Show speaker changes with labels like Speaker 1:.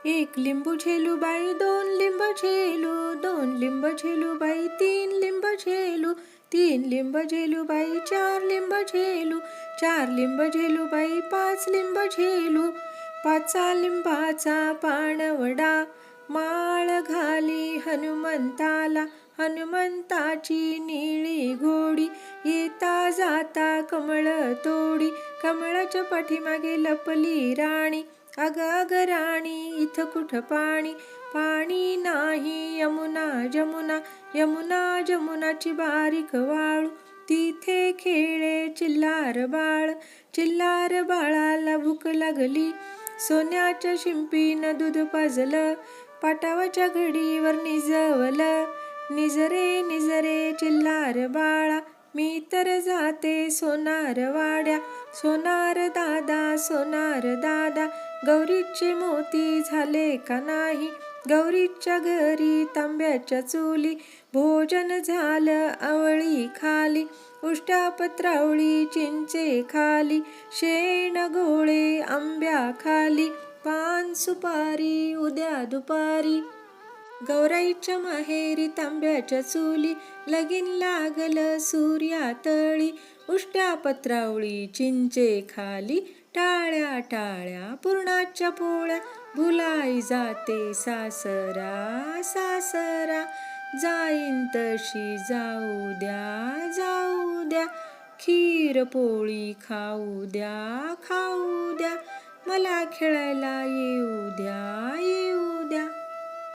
Speaker 1: एक लिंबू झेलू बाई, दोन लिंब झेलू, दोन लिंब झेलू बाई, तीन लिंब झेलू, तीन लिंब झेलू बाई, चार लिंब झेलू, चार लिंब झेलू बाई, पाच लिंब झेलू, पाचा लिंबाचा पाणवडा, माळ घाली हनुमंताला, हनुमंताची निळी घोडी, येता जाता कमळ तोडी, कमळाच्या पाठीमागे लपली राणी, अग अग राणी इथं कुठं पाणी, पाणी नाही यमुना जमुना, यमुना जमुनाची बारीक वाळू, तिथे खेळे चिल्लार बाळ, चिल्लार बाळाला भूक लागली, सोन्याच्या शिंपीनं दूध पाजलं, पाटावाच्या घडीवर निजवलं, निजरे निजरे चिल्लार बाळा, मी तर जाते सोनार वाड्या, सोनार दादा सोनार दादा, गौरीचे मोती झाले का नाही, गौरीच्या घरी तांब्याच्या चुली, भोजन झालं आवळी खाली, उष्ट्या पत्रावळी चिंचे खाली, शेण गोळे आंब्या खाली, पान सुपारी उद्या दुपारी, गौराईच्या माहेरी तांब्याच्या चुली, लगीन लागलं सूर्यातळी, उष्ट्या पत्रावळी चिंचे खाली, टाळ्या टाळ्या पुरणाच्या पोळ्या, भुलाई जाते सासरा सासरा, जाईन तशी जाऊ द्या, खीर पोळी खाऊ द्या, मला खेळायला येऊ द्या